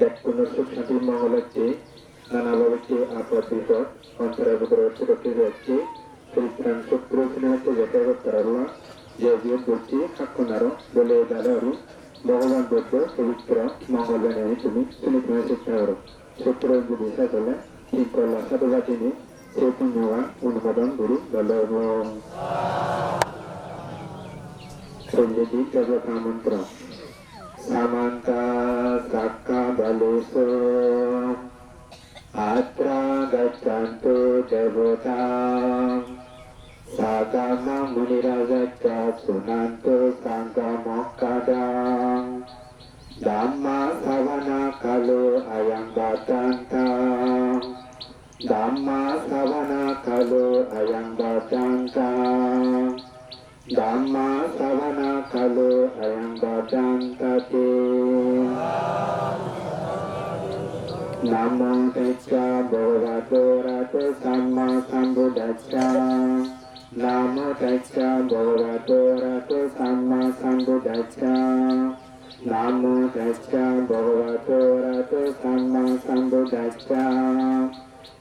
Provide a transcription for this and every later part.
ব্যাকুণ্য সুখ শান্তি মঙ্গলার্থে নানাভাবে আপদ বিপদ অন্তরের ভিতরে সুরক্ষিত যাচ্ছে পরিত্রাণ শত্রু সিনেমাতে যাতায়াত করারলা যে বিয়োগ করছি সাক্ষণারো বলে দাদারু ভগবান বৌদ্ধ পবিত্র মঙ্গল বানিয়ে তুমি তুমি চেষ্টা করো শত্রু যদি সাথে শৃঙ্খলা সাধু জাতিনি সেই পুণ্যবান অনুমোদন গুরু দলব সঞ্জয়ী জগৎ মন্ত্র samanta sakka baleso atra gaccantu devota sagama munirajaca sunantu sangga mokkadang dhamma savana kalu ayang batantang dhamma savana kalu ayang batantang Dhamma savana kalu ayang badantati Namo tassa bhagavato arahato samma sambuddhassa Namo tassa bhagavato arahato samma sambuddhassa Namo tassa bhagavato arahato samma sambuddhassa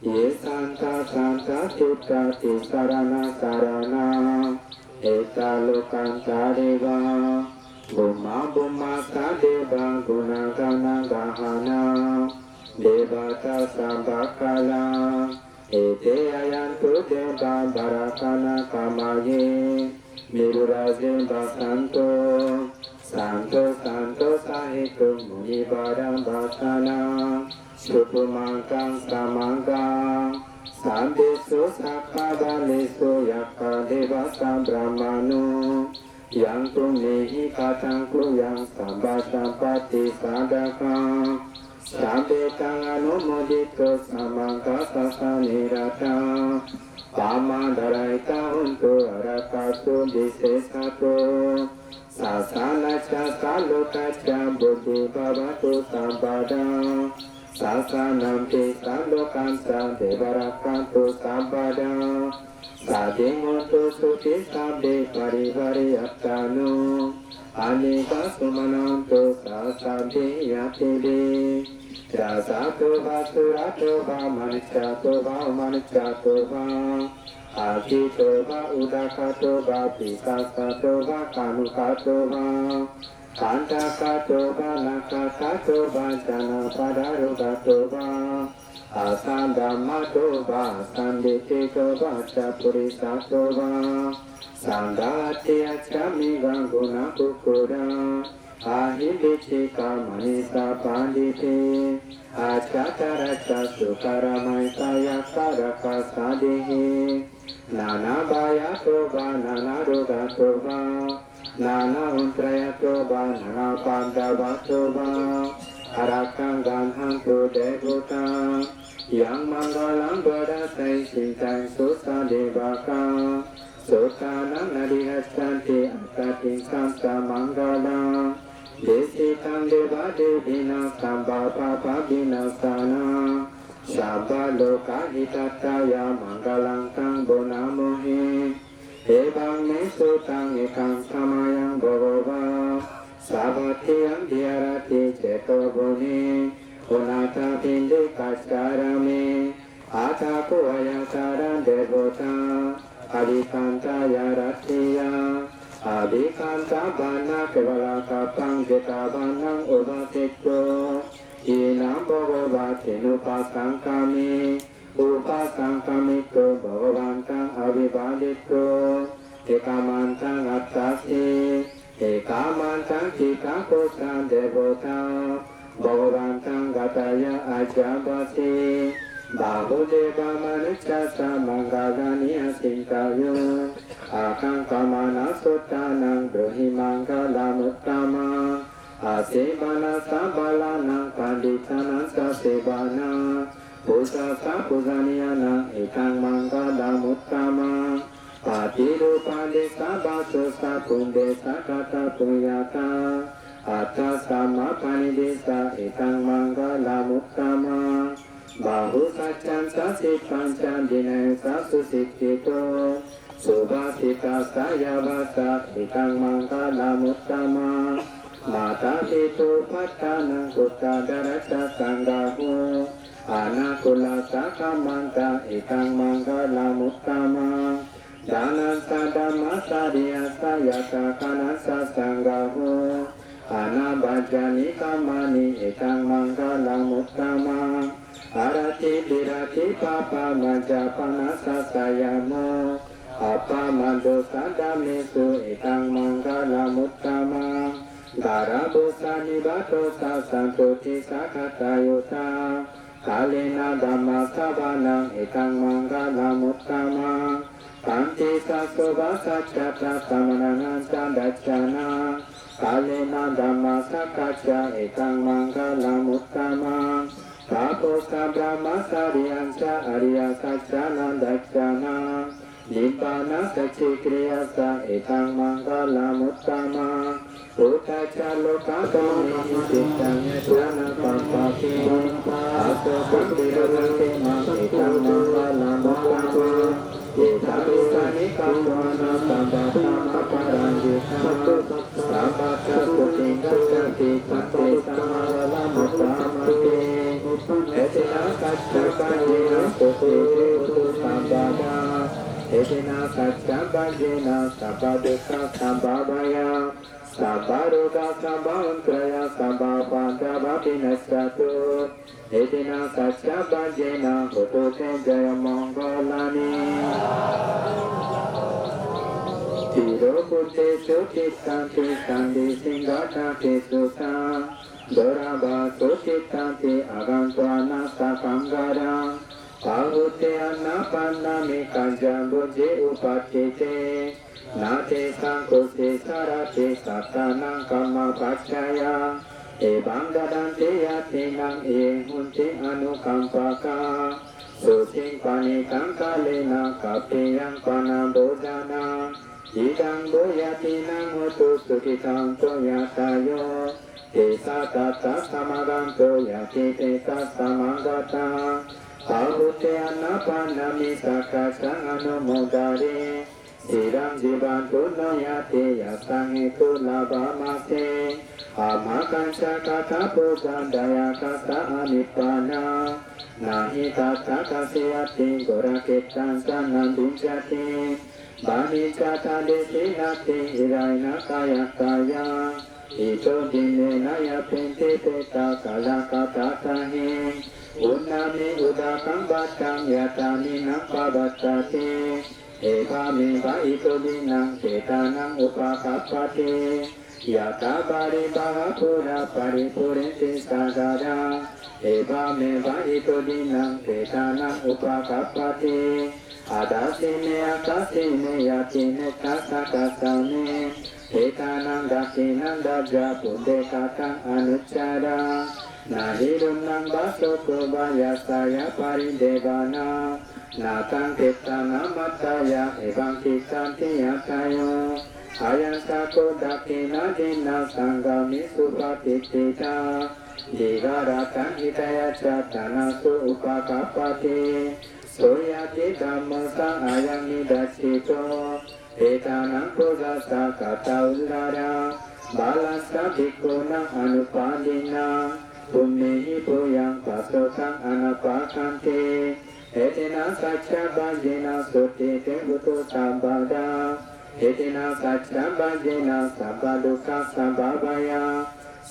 Ye santa santa citta tisarana sarana Eta lokanta deva Buma buma sadeva gunagana gahana Devata sabakala Ete ayantu deva barakana kamaye Niruraje basanto Santo santo sahitu muni baram basana Supumangkang samangkang Sambesu sakadalesu yakka devasa brahmanu Yang tumehi katangku yang sabba sampati sadaka Sabetang anumodito samangka sasanirata Pamadaraita untuk arakatu disesato Sasana casalokaca buddhi bhavatu sabbada Sasanam pisa lokanta devarakantu sabbada Sadingotu suti sabde parivari attanu Anika sumanantu sasabde yatide Rasato vasurato va manichato va manichato va Akito va udakato va pikasato va kanukato va Kantakato va nakakato va janapadaro va Asandamato va sanditito va chapurisato va Sandati achami ganguna kukura Ahilichika manisa panditi Achataracha sukaramaita yakaraka sadihi Nana bayato va nana rogato va Nana untrayato va nana pandavato va Arakang ganhantu devota Yang manggalang berdasai sintang susa devaka Sotanang nadihaskanti akating samsa manggala Desitang deva devina samba papa binasana Sabba loka hitataya manggalang kang bonamohi Ebang me sutang ekang samayang bhagava Sabatiyang dhyarati ceto buni Unata pindi kaskarami Ataku ayasaran devota Adikanta yaratiya Adikanta bana kevala kapang jeta banang ubatikto Inam bhagavati nupasang kami Upasang kami to bhagavantang avibadito Ekamantang attasi Ekamantang kita kosa devota Bhagavantang gataya ajabati Bahudeva manucha samangagani asintayo Akang kamana sotanang brohimanggalam uttama Asebana sabalanang panditanang sasebana Pusasa pusaniyana ekang manggalam uttama Patirupa desa baso sapun desa kata puyata Atas sama panidesa ekang manggalam uttama Bahu sacan sasit pancan dinai sasusikito Subhasita saya basa ekang manggalam uttama มาตาปิตุพัฒนังกุตตะดรัจจสังฆาโหอานาคุลาสักมังกะเอตังมังกลามุตตมังดานัสสะธัมมัสสะริยสะยะตะคานัสสะสังฆาโหอานาบัจจานิกามานิเอตังมังกลามุตตมังอาราติปิราติปะปะมัจจปนัสสะสยามโมอัปปะมันโดสันดามิสุเอตังมังกลามุตตมังดาราบุสานิบาโตสัสันตุติสัคตายุตากาเลนะธัมมาสัพพานังเอตังมังกลามุตตมังปันติสัสสะวะสัจจะตะสัมมนังจันดัจจานะกาเลนะธัมมาสักกัจจะเอตังมังกลามุตตมังพระโพธิบรมสารีอัญชาอริยสัจจานันดัจจานะนิพพานัสสจิกริยสังเอตังมังกลามุตตมังพุทธะจาโลกาโตมิจิตังเยตนะปัปปะติอาโสภติโรติมังเอตังมังกลามุตตมังเอตังสานิกัมวานาสัมปะธรรมปะรังยิทังสัมปะทัสสุติกัจจติปัตติสัมมาลามุตตมังเตเอตินาสัจจะปัญญินะสุติเตตุสัมปะดาเอตินาสัจจะปัญญินะสัพพะดุขัสสัมปะวายาสัพพะโรกะสัมปะอุนตรยะสัพพะปัญจวัคคินัสสตุเอตินาสัจจะปัญญินะโหตุเตจยมังคลานิทิโรปุเตสุขิตันติสันติสิงฆาติสุตังโดราบาสุขิตันติอากังตวานาสัพพังการังปาหุเตอนาปันนามิกัญจบุจิอุปัฏฐิเตนาเตสังคุสิสารติสัตตานังกัมมปัจจายาเอบังดาดันติยตินังเอหุนติอนุกัมปะกาสุทิงปานิกังกาเลนะกัปปิยังปานาโบจานาอิดังโบยตินังโหตุสุขิตังโตยะตายโยเตสัตตะสมาดันโตยะติเตสัสสมังกตาปาหุเตอนาปานามิสักขะสังอนุโมดาริสิรังจิบันตุโนยะเตยะสังหิตุลาภามาเตอามาคัญชะกะทะปุจันดายะคัสสะอนิปปานานาหิตัสสะกัสสิยติโกระเกตังสันนันติจติบานิจตาเดสินาติอิไรนะกายกายาอิโตติเนนะยะเพนติเตตากาลกะตะตะหิอุณนามิอุดาคัมบัตตังยะตานินังปะบัตตติเอภามิภะอิโตดินังเจตานังอุปคัปปติยะตาบาริบาหะปุระปะริปุเรนติสาการังเอภามิภะอิโตดินังเจตานังอุปคัปปติอาดาสิเนอาคาสิเนยะติเนทัสสะกัสสะเนเอตานังดัสสินังดัจจาปุเดกะตังอนุจจารานาหิรุนังบาโสโกบายาสายาปาริเดวานานาตังเกตานามัตตายาเอวังกิสันติยาตายโยอายัสสะโกดักขินาดินาสังฆามิสุปฏิติตาดิวาราตังหิตายาจัตตานาสุอุปกัปปติโสยติธัมมสังอายังนิดัสสิโตเอตานังโพธัสสะกตาอุราราบาลัสสะภิกขุนังอนุปาดินังปุมเมหิปุยังปัสโสตังอนาปะคันติเอตินาสัจจะปัญญินาสุติเตวุตุสัมปะดาเอตินาสัจจะปัญญินาสัพพะดุขัสสัมภวายา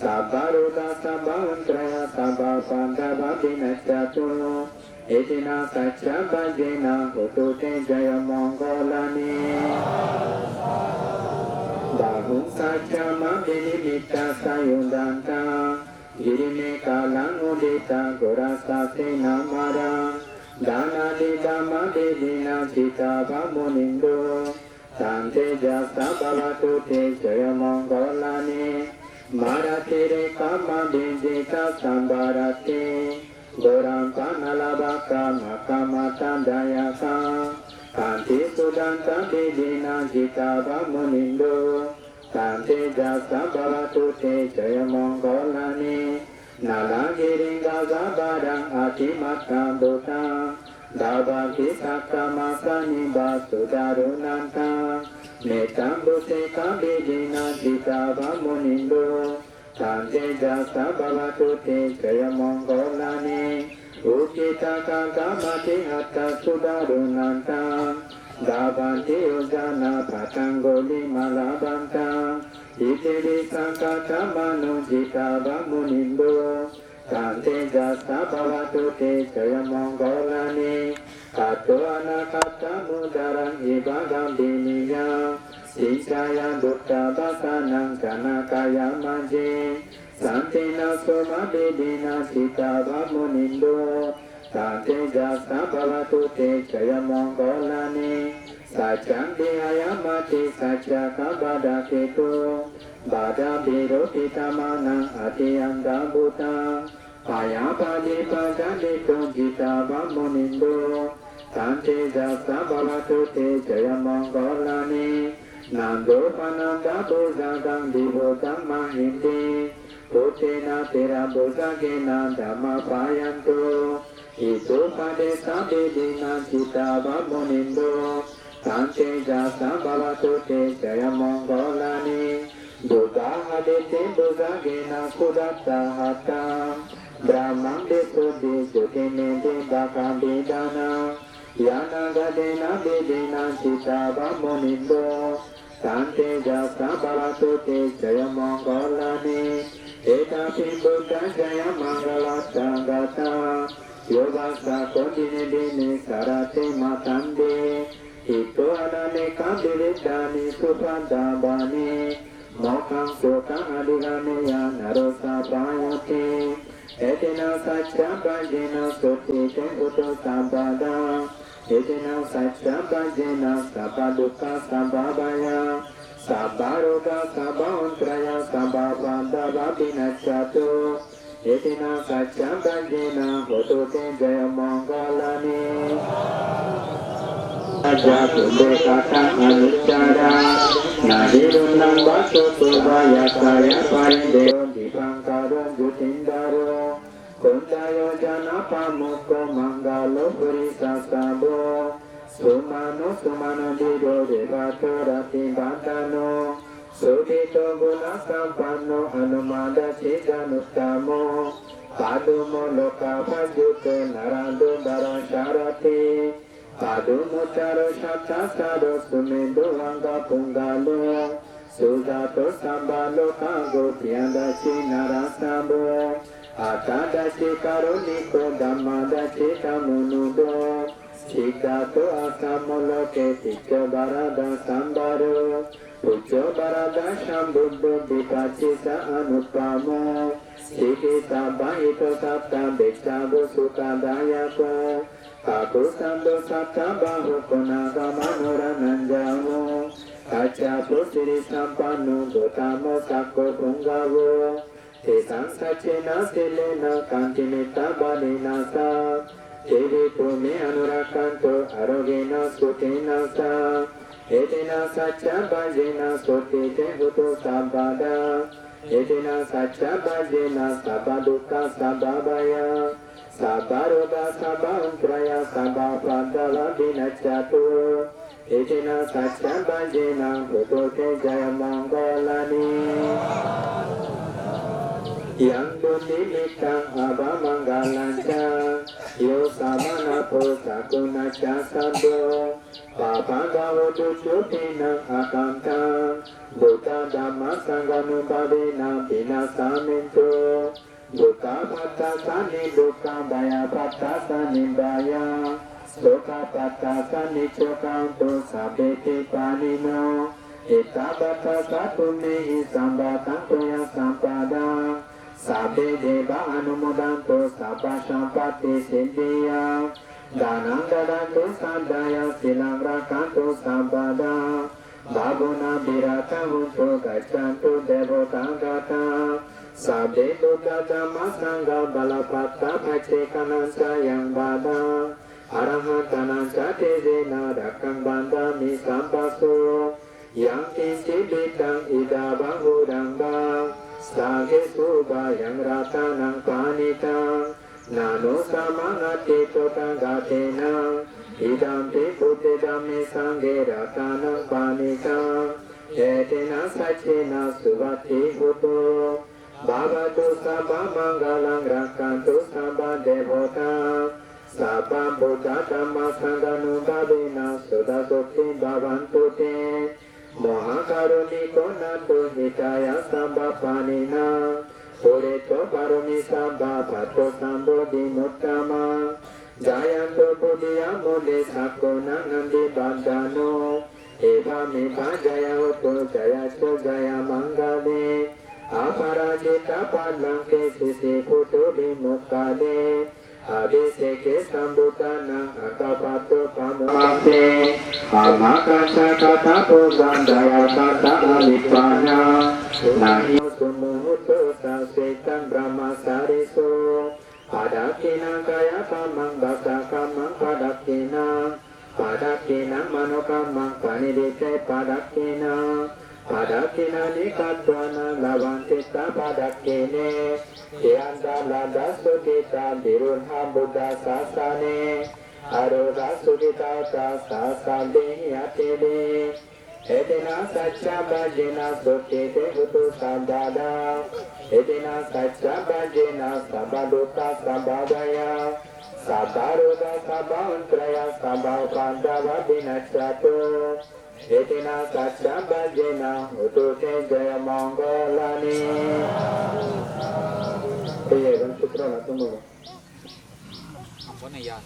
สัพพะโรกะสัมปะอุนตรยะสัพพะปัญจวัคคินัสสตุเอตินาสัจจะปัญญินาโหตุเตจยมังคลานิบาหุสัจจะมะภินิมิตตาสยุนดันตากิริเมกาลังอุดิตาโกราสาเสนามารังดานาดิดามะเดดินาจิตาภามุนินโดสันเตจัสสะภวตุเตจยมังคลานิมาราเทเรกามะเดจิตาสัมบารติโกรังปานาลาบากามะกามะตันดายาสาคันติสุดันตันเดดินาจิตาภามุนินโดสันเตจัสสะภวตุเตจยมังคลานินาลากิริงกาสะบารังอาทิมัตตังโดตัง ดาวากิสักกามาสานิบาสุดารุนันตังเมตัมบุเสกาบิดินาจิตาวามุนิโดตันเตจัสสะภวตุเตจยมงคลานิอุกิตากากามติหัตตสุดารุนันตังดาบันติอุจานาภัตังโกลิมาลาบันตังอิติริสังฆาตมนุจิตาวามุนิโดตันเตจัสสะภวตุเตจยมงคลานิกัตโตอนาคตมุดารังอิบาดัมบินิยังสิจายันดุตตาภาสานังจนากายามัจเจสันตินาโสมาเบดินาสิตาวามุนิโดตันเตจัสสะภวตุเตจยมงคลานิสัจจังเดหายามาติสัจจกบาดาเกตุบาดาบิโรติตามานังอติยันดาบุตังปายาปาดิปัจจเดตุจิตาวามุนิโดตันเตจัสสะภวตุเตจยมงคลานินันโดปนันดาบุษกังดิโบตัมมหินติพุทเทนะเตระบุษเกนะธัมมปายันตุอิสุปะเดสะเบดินาจิตาวามุนิโดตันเตจัสสะภวตุเตจยมงคลานิบุตาหะเดเตบุษเกนะคุดัตตาหัตตังบรามมังเดสุติจุติเนเตบะคัมปิดานังยานากะเดนะเบดินาจิตาวามุนิโดตันเตจัสสะภวตุเตจยมงคลานิเอตาปิบุตตะจยมังคลัสสังกตาโยวัสสะโคติเนเดเนสารเตมาตันเดอิโตอนาเนกัมบิริตานิสุปันตาบานิโมขังโสกังอดิกาเนยานโรสะปายเตเอเตนะสัจจะปัจเจนะสุติเตอุตสัมปาดาเอเตนะสัจจะปัจเจนะสัพพดุกขสัมภวายาสัพพโรกสัพพอุตรายสัพพปันตวะปินัสสตุเอเตนะสัจจะปัจเจนะโหตุเตจยมงคลานิอาจาตุเบกะตะอนุจจารานาดิรุนังวัสสุตุวายะสายะปันเดดิปังการังจุตินดาโรคุณาโยจนะปามุโกมังกาโลปุริสัสสะโบสุมานุสุมานุดิโดเดวะโตระติบัตตาโนสุติโตบุญสัมปันโนอนุมาดชิจานุตตโมปาดุโมโลกาภัจจุเตนารันตุบารังชารติปาดุมุจารชัตถะสาโรสุเมตุวังกะปุงกาโลสุดาโตสัมบาโลกาโกติยันดาชินารัสสะโบอาตาดาชิกาโรนิโกดัมมาดาชิตามุนุโดชิกาโตอาสัมโมโลเกติโกบาราดาสัมบาโรปุจโจบาราดาชัมบุโดดิปัจจิสะอนุปปามโมสิกิตาบาหิโตสัตตาเบชาบุสุขดายะโกปะปุสันโดสัตตาบาหุโกนากามโนรานันจาโมอาจาปุสิริสัมปันโนโกตามโมสักโกปุงกาโวเทสังสัจเจนะสิเลนะกันติเมตตาบาลินาสาเทวิตุเมอนุรักขันโตอโรเกนะสุเทนะสาเอเตนะสัจจะปัจเจนะสุติเตหุตุสัมปาดาเอเตนะสัจจะปัจเจนะสัพพดุกขสัพพวายาสัพพโรกสัพพอุตรายสัพพปันตวะปินัสสตุเอเตนะสัจจะปัจเจนะโหตุเตจยมังคลานิยังบุญนิมิตังอาภามังกาลัญจาโยสามนาโพสักุณัจจาสันโดปาปังกาวตุจุตินังอาคันตังบุตตาธัมมัสสังฆานุภาเวนะปินาสามินโตบุตตาภัตตาสันนิดุขะบายาภัตตาสันนิบายาโสกภัตตาสันนิโชกังโตสัพเพติปานิโนอิตาบัตตาสัพพุเมหิสัมปะตังตุยสัมปาดาสัพเพเดวะอนุโมดันตุสัพพะสัมปติสิทธิยาดานังดาดันตุสัพพายาสิลังรักขันตุสัมปาดาบาบุนาบิราทังหุตุกัจจันตุเดโวตังกาตาสัพเพบุตตะธัมมัสสังฆะบาลปัตตะภัจเจกนันสายังบาดาอรหันตนันจะเทเสนารักขังบันดามิสัมปัสโสยังกินจิบิตังอิดาบังหุดังบังสาเกสุบายังราตานังปานิตัง นานุสัมมังอติโตตังกาเทนะอิดัมปิพุทธิธัมมิสังเกรัตานังปานิตังเอเตนะสัจเจนะสุวัตถิหุโตบาบตุสัพพมังคลังรักขันตุสัพพเทโวตาสัพพพุทธธัมมัสสังฆานุภาเวนะสุตสุขิภาวันตุเตโมหะการุณิโกนันตุหิตายะสัมปปานินาปุริโตปารุมิสัมปะปัตโตสัมโพธิมุตตะมังจายันตุปุริยมุนิสักโกนังนันติปันดานุเอวามิปัญจายะอุตุจายะโชจายะมังกาเดอาปาราจิตาปัลลังเกสิสิพุทโธวิมุตตาเดอาภิเสกสัมบุตตานังอัตตาปัตโตปะโมเตอามาคัสสะคาถาปุสันดายะคาถาอวิปานานาหิสุโมหุโตสัสเสตังบรมสาริโสปาดักขินังกายกรรมังบัสสะกรรมังปาดักขินังปาดักขินังมโนกรรมังปานิดิเตปาดักขินังปาดักขินานิกัตตวานังลาวันติตาปาดักขิเนเทียนดาลาดัสสุติตาบิรุณหาบุตตาสาสาเนอโรดัสสุติตาสาสาสาเดหิยเตเดเอเตนะสัจจาปัจเจนะสุขิเตหุตุสัมปาดาเอเตนะสัจจาปัจเจนะสัพพะดุตาสัมปาดายาสัพพะโรดาสัพพะอันตรายาสัพพะปันดาวะวินัสสตุเอเตนะสัจจาปัจเจนะหุตุเตจยมังกลานิเอเวันสุตระนะตุโมวันไหนยา